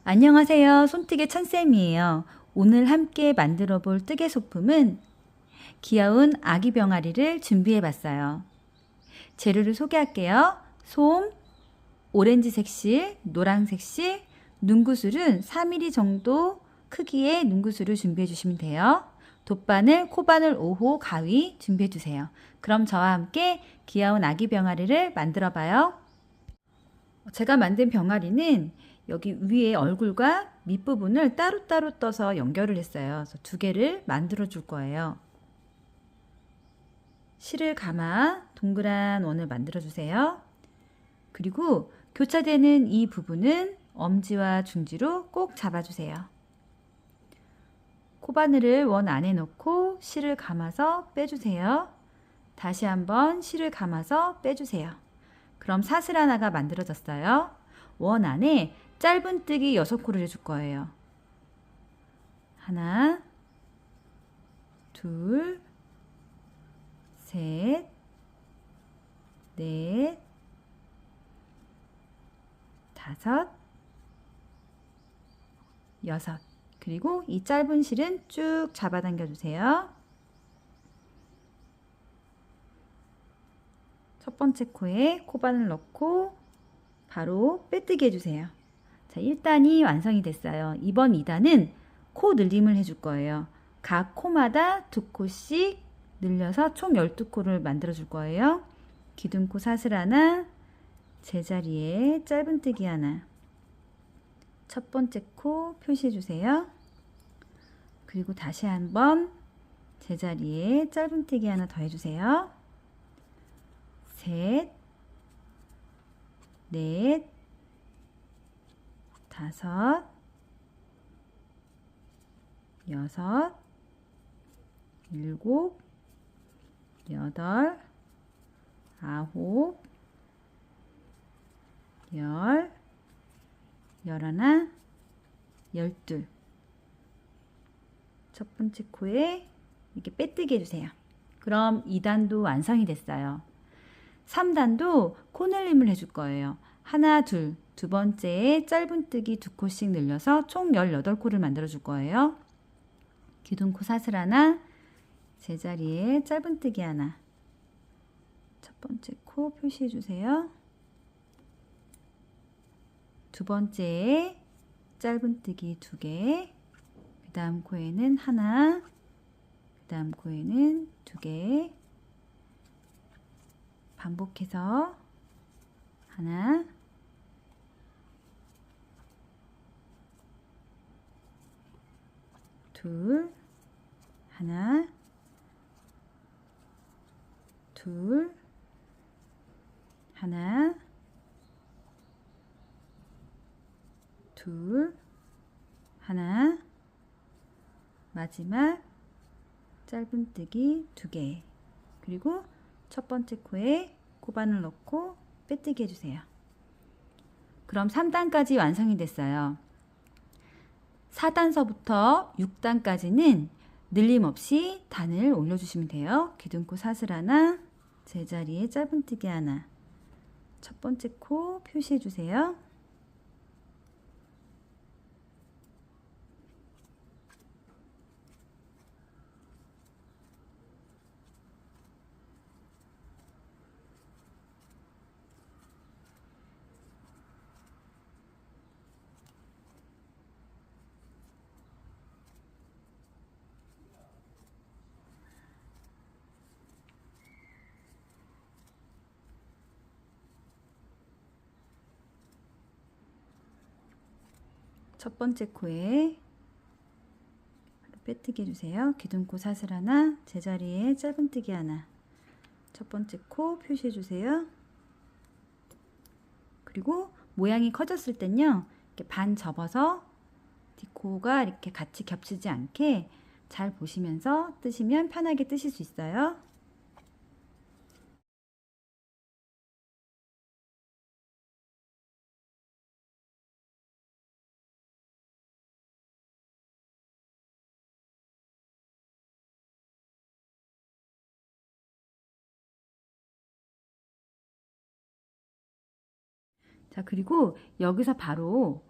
안녕하세요. 손뜨개 천쌤이에요. 오늘 함께 만들어 볼 뜨개 소품은 귀여운 아기 병아리를 준비해 봤어요. 재료를 소개할게요. 솜, 오렌지색 실, 노란색 실, 눈구슬은 4mm 정도 크기의 눈구슬을 준비해 주시면 돼요. 돗바늘, 코바늘 5호, 가위 준비해 주세요. 그럼 저와 함께 귀여운 아기 병아리를 만들어 봐요. 제가 만든 병아리는 여기 위에 얼굴과 밑부분을 따로따로 떠서 연결을 했어요. 그래서 두 개를 만들어 줄 거예요. 실을 감아 동그란 원을 만들어 주세요. 그리고 교차되는 이 부분은 엄지와 중지로 꼭 잡아주세요. 코바늘을 원 안에 넣고 실을 감아서 빼주세요. 다시 한번 실을 감아서 빼주세요. 그럼 사슬 하나가 만들어졌어요. 원 안에 짧은뜨기 6코를 해줄 거예요. 하나, 둘, 셋, 넷, 다섯, 여섯. 그리고 이 짧은 실은 쭉 잡아당겨 주세요. 첫 번째 코에 코바늘 넣고 바로 빼뜨기 해주세요. 자, 1단이 완성이 됐어요. 이번 2단은 코 늘림을 해줄 거예요. 각 코마다 2코씩 늘려서 총 12코를 만들어 줄 거예요. 기둥코 사슬 하나, 제자리에 짧은뜨기 하나. 첫 번째 코 표시해 주세요. 그리고 다시 한번 제자리에 짧은뜨기 하나 더 해주세요. 셋, 넷, 다섯, 여섯, 일곱, 여덟, 아홉, 열, 열하나, 열둘. 첫 번째 코에 이렇게 빼뜨기 해주세요. 그럼 2단도 완성이 됐어요. 3단도 코늘림을 해줄 거예요. 하나, 둘, 두 번째에 짧은뜨기 2코씩 늘려서 총 18코를 만들어 줄 거예요. 기둥코 사슬 하나, 제자리에 짧은뜨기 하나. 첫 번째 코 표시해 주세요. 두 번째에 짧은뜨기 2개, 그 다음 코에는 하나, 그 다음 코에는 2개. 반복해서 하나, 둘, 하나, 둘, 하나, 둘, 하나, 마지막 짧은뜨기 2개. 그리고 첫 번째 코에 코바늘 넣고 빼뜨기 해주세요. 그럼 3단까지 완성이 됐어요. 4단서부터 6단까지는 늘림 없이 단을 올려주시면 돼요. 기둥코 사슬 하나, 제자리에 짧은뜨기 하나. 첫 번째 코 표시해 주세요. 첫 번째 코에 빼뜨기 해주세요. 기둥코 사슬 하나, 제자리에 짧은뜨기 하나. 첫 번째 코 표시해 주세요. 그리고 모양이 커졌을 땐요, 이렇게 반 접어서 뒷코가 이렇게 같이 겹치지 않게 잘 보시면서 뜨시면 편하게 뜨실 수 있어요. 자, 그리고 여기서 바로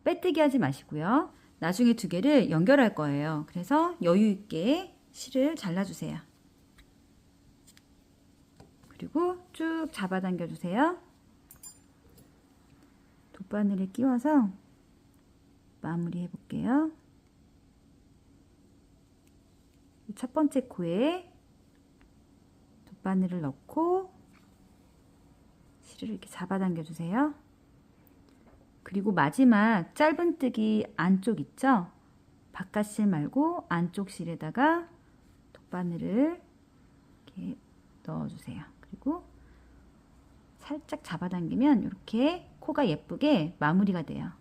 빼뜨기 하지 마시고요. 나중에 두 개를 연결할 거예요. 그래서 여유 있게 실을 잘라주세요. 그리고 쭉 잡아당겨 주세요. 돗바늘에 끼워서 마무리 해볼게요. 첫 번째 코에 돗바늘을 넣고 실을 이렇게 잡아당겨 주세요. 그리고 마지막 짧은뜨기 안쪽 있죠? 바깥 실 말고 안쪽 실에다가 돗바늘을 이렇게 넣어주세요. 그리고 살짝 잡아당기면 이렇게 코가 예쁘게 마무리가 돼요.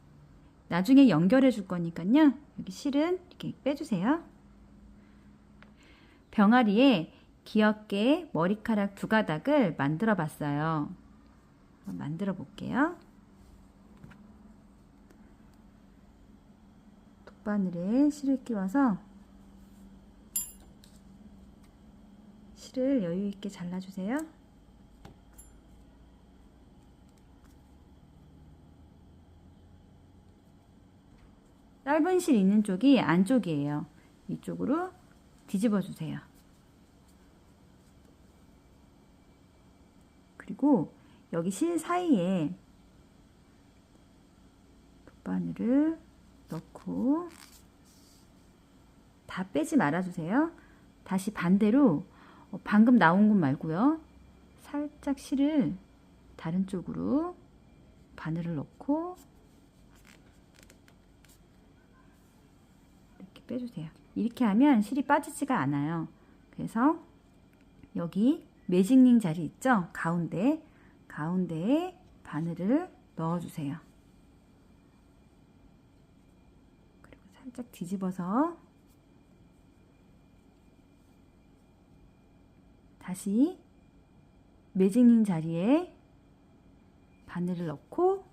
나중에 연결해 줄 거니까요. 여기 실은 이렇게 빼주세요. 병아리에 귀엽게 머리카락 두 가닥을 만들어 봤어요. 만들어 볼게요. 돗바늘에 실을 끼워서 실을 여유 있게 잘라주세요. 짧은 실 있는 쪽이 안쪽이에요. 이쪽으로 뒤집어 주세요. 그리고 여기 실 사이에 돗바늘을 넣고 다 빼지 말아주세요. 다시 반대로 방금 나온 곳 말고요. 살짝 실을 다른 쪽으로 바늘을 넣고 이렇게 빼주세요. 이렇게 하면 실이 빠지지가 않아요. 그래서 여기 매직링 자리 있죠? 가운데에 바늘을 넣어주세요. 그리고 살짝 뒤집어서 다시 매직링 자리에 바늘을 넣고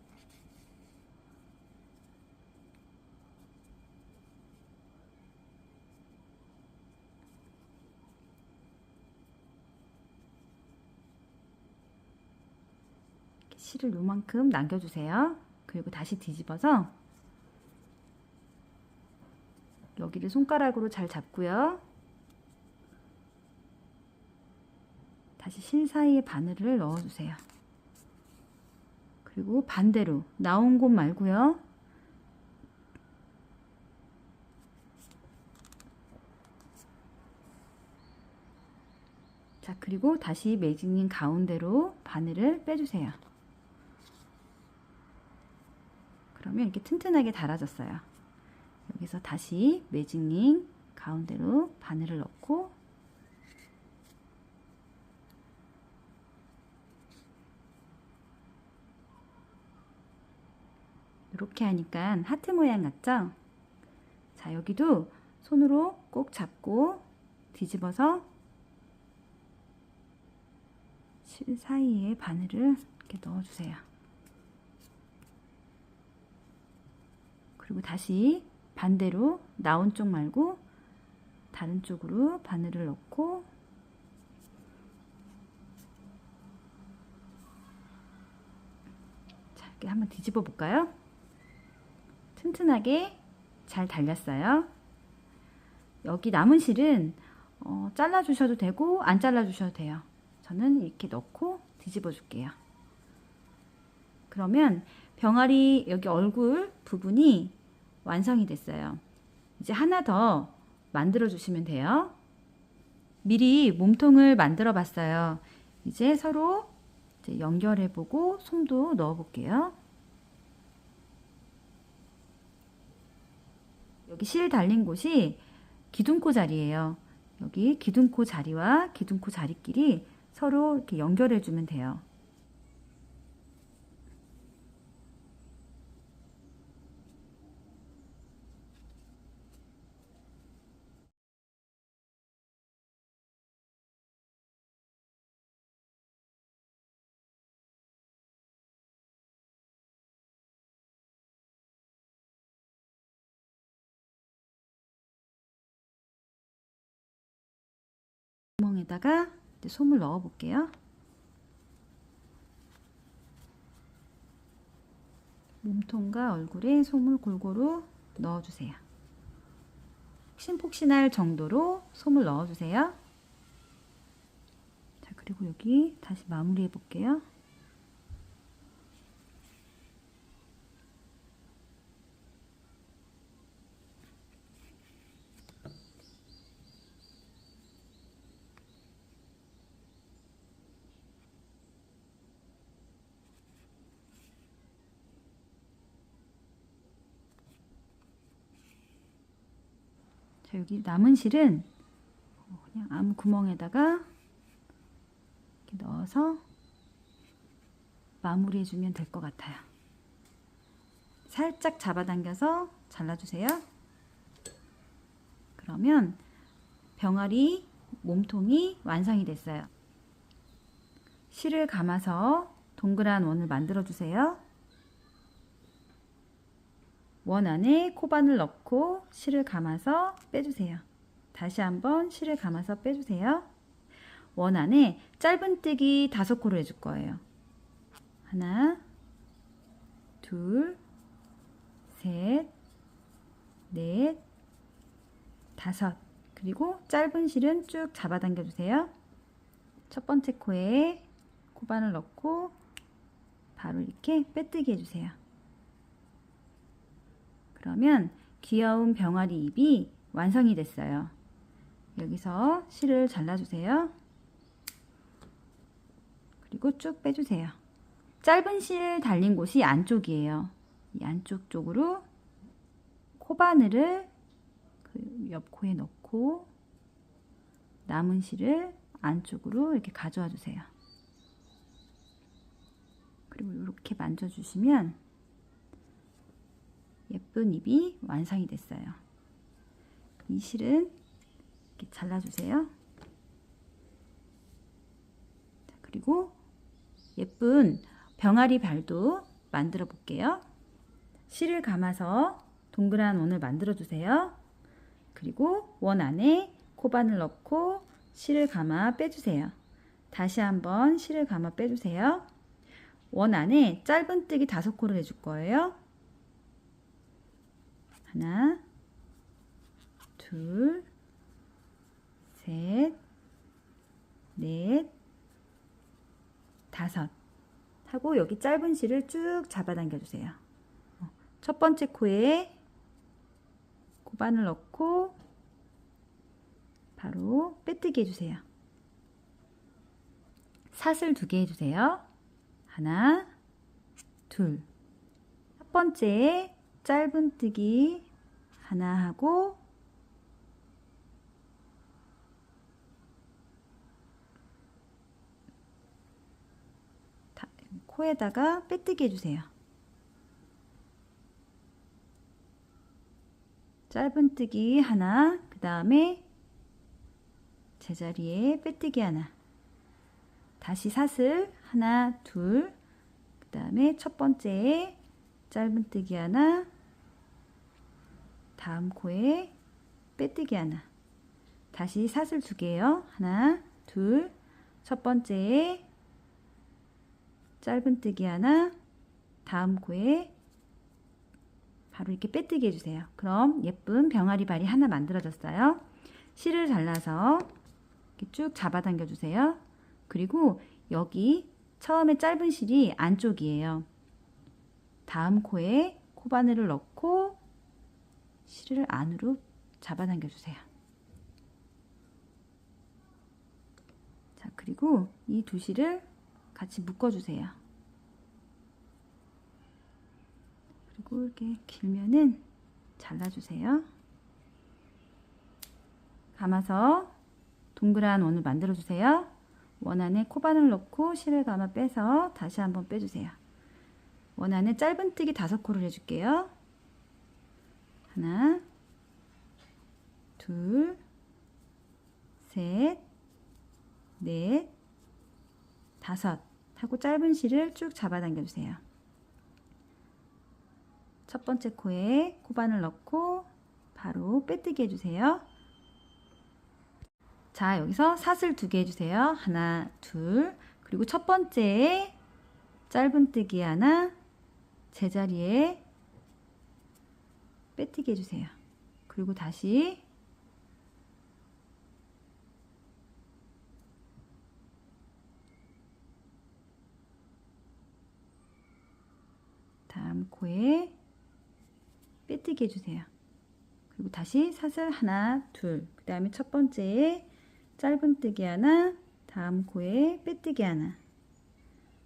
실을 요만큼 남겨주세요. 그리고 다시 뒤집어서 여기를 손가락으로 잘 잡고요. 다시 실 사이에 바늘을 넣어주세요. 그리고 반대로 나온 곳 말고요. 자, 그리고 다시 매직링 가운데로 바늘을 빼주세요. 그러면 이렇게 튼튼하게 달아졌어요. 여기서 다시 매직링 가운데로 바늘을 넣고 이렇게 하니까 하트 모양 같죠? 자, 여기도 손으로 꼭 잡고 뒤집어서 실 사이에 바늘을 이렇게 넣어주세요. 그리고 다시 반대로 나온 쪽 말고 다른 쪽으로 바늘을 넣고 자, 이렇게 한번 뒤집어 볼까요? 튼튼하게 잘 달렸어요. 여기 남은 실은 잘라 주셔도 되고 안 잘라 주셔도 돼요. 저는 이렇게 넣고 뒤집어 줄게요. 그러면 병아리 여기 얼굴 부분이 완성이 됐어요. 이제 하나 더 만들어 주시면 돼요. 미리 몸통을 만들어 봤어요. 이제 서로 연결해 보고 솜도 넣어 볼게요. 여기 실 달린 곳이 기둥코 자리예요. 여기 기둥코 자리와 기둥코 자리끼리 서로 이렇게 연결해 주면 돼요. 구멍에다가 솜을 넣어 볼게요. 몸통과 얼굴에 솜을 골고루 넣어주세요. 폭신폭신할 정도로 솜을 넣어주세요. 자, 그리고 여기 다시 마무리해 볼게요. 자, 여기 남은 실은 그냥 아무 구멍에다가 이렇게 넣어서 마무리해 주면 될 것 같아요. 살짝 잡아당겨서 잘라주세요. 그러면 병아리 몸통이 완성이 됐어요. 실을 감아서 동그란 원을 만들어 주세요. 원 안에 코바늘 넣고 실을 감아서 빼주세요. 다시 한번 실을 감아서 빼주세요. 원 안에 짧은뜨기 5코를 해줄 거예요. 하나, 둘, 셋, 넷, 5. 그리고 짧은 실은 쭉 잡아당겨 주세요. 첫 번째 코에 코바늘 넣고 바로 이렇게 빼뜨기 해주세요. 그러면 귀여운 병아리 입이 완성이 됐어요. 여기서 실을 잘라주세요. 그리고 쭉 빼주세요. 짧은 실 달린 곳이 안쪽이에요. 이 안쪽 쪽으로 코바늘을 그 옆 코에 넣고 남은 실을 안쪽으로 이렇게 가져와 주세요. 그리고 이렇게 만져주시면 예쁜 입이 완성이 됐어요. 이 실은 이렇게 잘라주세요. 자, 그리고 예쁜 병아리 발도 만들어 볼게요. 실을 감아서 동그란 원을 만들어 주세요. 그리고 원 안에 코바늘 넣고 실을 감아 빼주세요. 다시 한번 실을 감아 빼주세요. 원 안에 짧은뜨기 5코를 해줄 거예요. 하나, 둘, 셋, 넷, 5 하고 여기 짧은 실을 쭉 잡아당겨 주세요. 첫 번째 코에 코바늘 넣고 바로 빼뜨기 해주세요. 사슬 2개 해주세요. 하나, 둘. 첫 번째에 짧은뜨기 하나 하고 코에다가 빼뜨기 해주세요. 짧은뜨기 하나, 그 다음에 제자리에 빼뜨기 하나, 다시 사슬 하나, 둘, 그 다음에 첫 번째에 짧은뜨기 하나, 다음 코에 빼뜨기 하나, 다시 사슬 2개요. 하나, 둘, 첫 번째에 짧은뜨기 하나, 다음 코에 바로 이렇게 빼뜨기 해주세요. 그럼 예쁜 병아리 발이 하나 만들어졌어요. 실을 잘라서 이렇게 쭉 잡아당겨 주세요. 그리고 여기 처음에 짧은 실이 안쪽이에요. 다음 코에 코바늘을 넣고 실을 안으로 잡아당겨 주세요. 자, 그리고 이 두 실을 같이 묶어 주세요. 그리고 이렇게 길면은 잘라주세요. 감아서 동그란 원을 만들어 주세요. 원 안에 코바늘 넣고 실을 감아 빼서 다시 한번 빼주세요. 원 안에 짧은뜨기 5코를 해줄게요. 하나, 둘, 셋, 넷, 5 하고 짧은 실을 쭉 잡아당겨 주세요. 첫 번째 코에 코바늘 넣고 바로 빼뜨기 해주세요. 자, 여기서 사슬 2개 해주세요. 하나, 둘, 그리고 첫 번째에 짧은뜨기 하나, 제자리에 빼뜨기 해주세요. 그리고 다시 다음 코에 빼뜨기 해주세요. 그리고 다시 사슬 하나, 둘, 그 다음에 첫 번째에 짧은뜨기 하나, 다음 코에 빼뜨기 하나,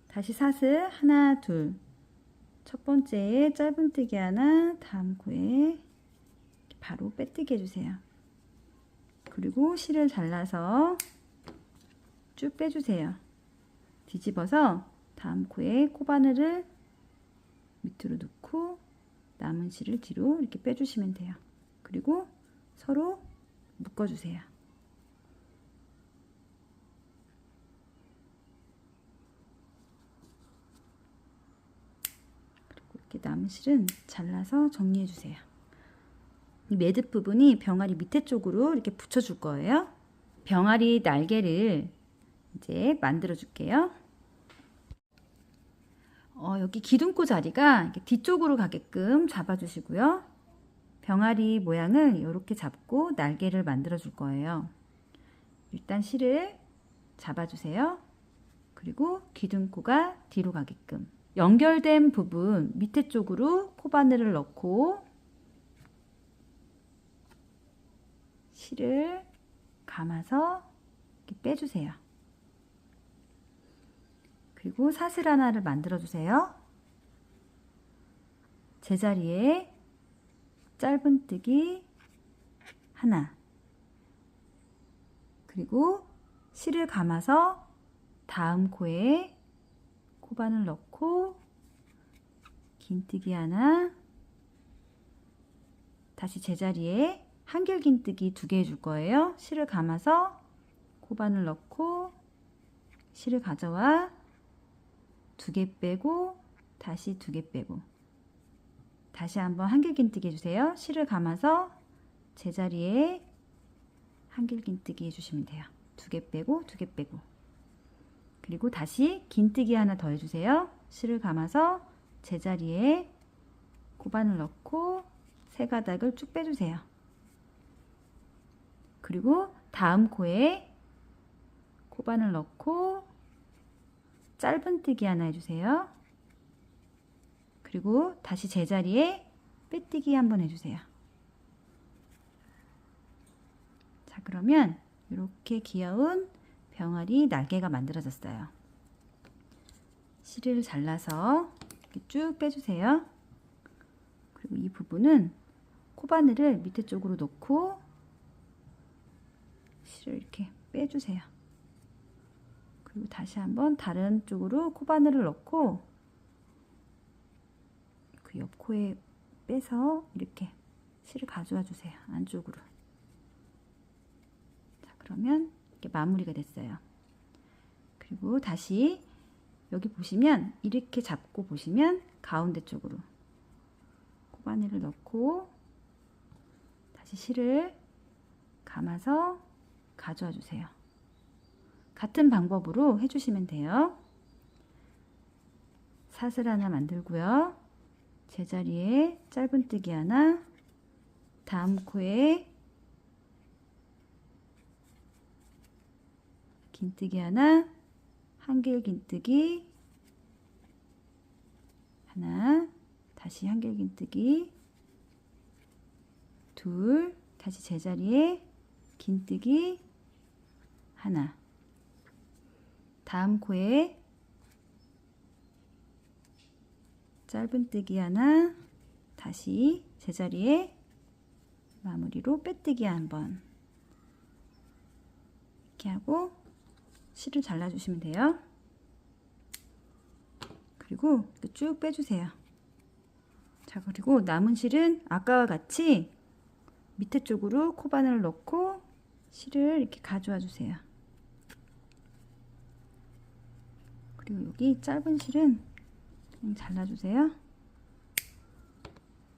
다시 사슬 하나, 둘, 첫 번째에 짧은뜨기 하나, 다음 코에 바로 빼뜨기 해주세요. 그리고 실을 잘라서 쭉 빼주세요. 뒤집어서 다음 코에 코바늘을 밑으로 넣고 남은 실을 뒤로 이렇게 빼주시면 돼요. 그리고 서로 묶어주세요. 그리고 이렇게 남은 실은 잘라서 정리해주세요. 이 매듭 부분이 병아리 밑에 쪽으로 이렇게 붙여줄 거예요. 병아리 날개를 이제 만들어 줄게요. 여기 기둥코 자리가 이렇게 뒤쪽으로 가게끔 잡아주시고요. 병아리 모양을 이렇게 잡고 날개를 만들어 줄 거예요. 일단 실을 잡아주세요. 그리고 기둥코가 뒤로 가게끔. 연결된 부분 밑에 쪽으로 코바늘을 넣고 실을 감아서 이렇게 빼주세요. 그리고 사슬 하나를 만들어 주세요. 제자리에 짧은뜨기 하나, 그리고 실을 감아서 다음 코에 코바늘 넣고 긴뜨기 하나, 다시 제자리에 한길긴뜨기 2개 해줄 거예요. 실을 감아서 코바늘 넣고 실을 가져와 2개 빼고 다시 2개 빼고 다시 한번 한길긴뜨기 해주세요. 실을 감아서 제자리에 한길긴뜨기 해주시면 돼요. 2개 빼고 2개 빼고 그리고 다시 긴뜨기 하나 더 해주세요. 실을 감아서 제자리에 코바늘 넣고 3가닥을 쭉 빼주세요. 그리고 다음 코에 코바늘 넣고 짧은뜨기 하나 해주세요. 그리고 다시 제자리에 빼뜨기 한번 해주세요. 자, 그러면 이렇게 귀여운 병아리 날개가 만들어졌어요. 실을 잘라서 이렇게 쭉 빼주세요. 그리고 이 부분은 코바늘을 밑에 쪽으로 놓고 실을 이렇게 빼주세요. 그리고 다시 한번 다른 쪽으로 코바늘을 넣고 그 옆 코에 빼서 이렇게 실을 가져와 주세요. 안쪽으로. 자, 그러면 이렇게 마무리가 됐어요. 그리고 다시 여기 보시면 이렇게 잡고 보시면 가운데 쪽으로 코바늘을 넣고 다시 실을 감아서 가져와 주세요. 같은 방법으로 해주시면 돼요. 사슬 하나 만들고요. 제자리에 짧은뜨기 하나, 다음 코에 긴뜨기 하나, 한길긴뜨기 하나, 다시 한길긴뜨기 둘, 다시 제자리에 긴뜨기 하나, 다음 코에 짧은뜨기 하나, 다시 제자리에 마무리로 빼뜨기 한번 이렇게 하고 실을 잘라주시면 돼요. 그리고 쭉 빼주세요. 자, 그리고 남은 실은 아까와 같이 밑에 쪽으로 코바늘을 넣고 실을 이렇게 가져와 주세요. 그리고 여기 짧은 실은 그냥 잘라주세요.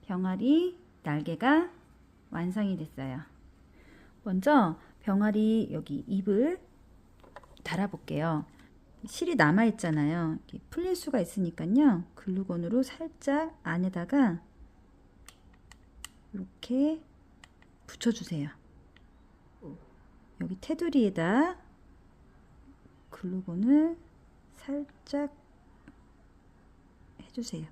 병아리 날개가 완성이 됐어요. 먼저 병아리 여기 입을 달아볼게요. 실이 남아 있잖아요. 풀릴 수가 있으니까요. 글루건으로 살짝 안에다가 이렇게 붙여주세요. 여기 테두리에다 글루건을 살짝 해주세요.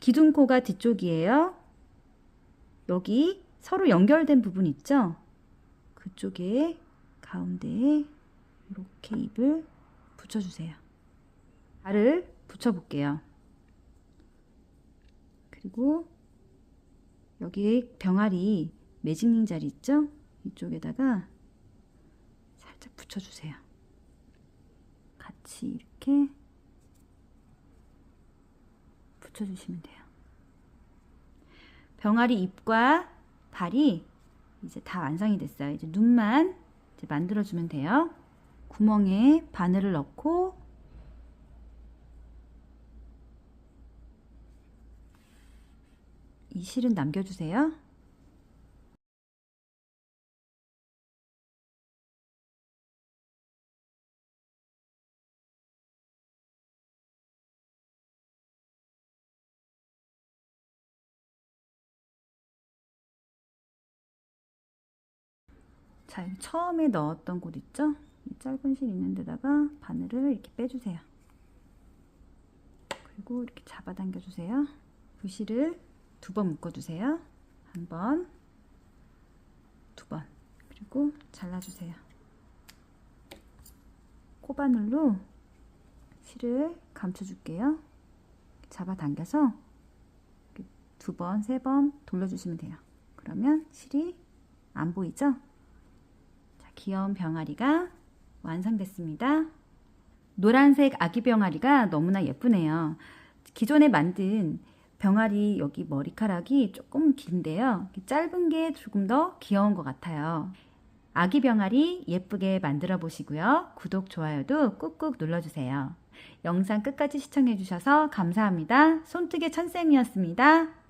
기둥코가 뒤쪽이에요. 여기 서로 연결된 부분 있죠? 그쪽에 가운데에 이렇게 잎을 붙여주세요. 알을 붙여볼게요. 그리고 여기 병아리 매직링 자리 있죠? 이쪽에다가 살짝 붙여주세요. 같이 이렇게 붙여주시면 돼요. 병아리 잎과 발이 이제 다 완성이 됐어요. 이제 눈만 이제 만들어주면 돼요. 구멍에 바늘을 넣고 이 실은 남겨주세요. 자, 처음에 넣었던 곳 있죠? 이 짧은 실 있는 데다가 바늘을 이렇게 빼주세요. 그리고 이렇게 잡아당겨 주세요. 부실을 2번 묶어주세요. 1번, 2번, 그리고 잘라주세요. 코바늘로 실을 감춰줄게요. 잡아당겨서 2번, 3번 돌려주시면 돼요. 그러면 실이 안 보이죠? 자, 귀여운 병아리가 완성됐습니다. 노란색 아기 병아리가 너무나 예쁘네요. 기존에 만든 병아리 여기 머리카락이 조금 긴데요. 짧은 게 조금 더 귀여운 것 같아요. 아기 병아리 예쁘게 만들어 보시고요. 구독, 좋아요도 꾹꾹 눌러주세요. 영상 끝까지 시청해 주셔서 감사합니다. 손뜨개 천쌤이었습니다.